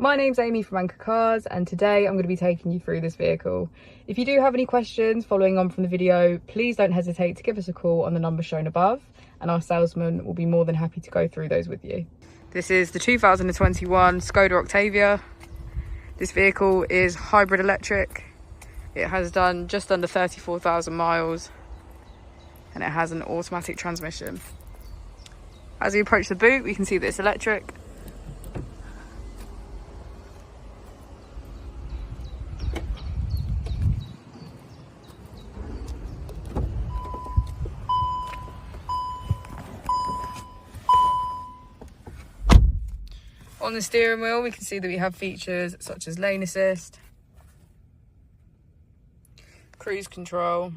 My name's Amy from Anchor Cars, and today I'm going to be taking you through this vehicle. If you do have any questions following on from the video, please don't hesitate to give us a call on the number shown above, and our salesman will be more than happy to go through those with you. This is the 2021 Skoda Octavia. This vehicle is hybrid electric. It has done just under 34,000 miles, and it has an automatic transmission. As we approach the boot, we can see that it's electric. On the steering wheel, we can see that we have features such as lane assist, cruise control,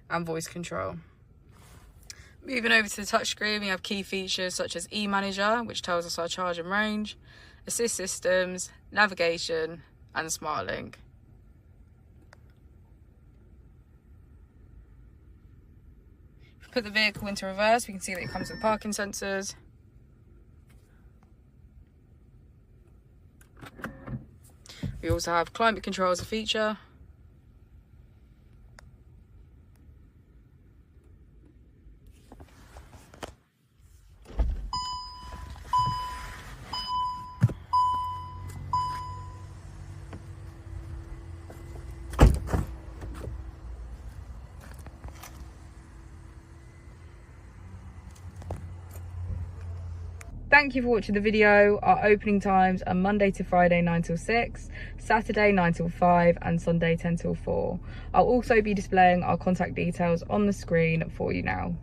and voice control. Moving over to the touchscreen, we have key features such as e-manager, which tells us our charge and range, assist systems, navigation, and smart link. If we put the vehicle into reverse, we can see that it comes with parking sensors. We also have climate control as a feature. Thank you for watching the video. Our opening times are Monday to Friday 9 till 6, Saturday 9 till 5, and Sunday 10 till 4. I'll also be displaying our contact details on the screen for you now.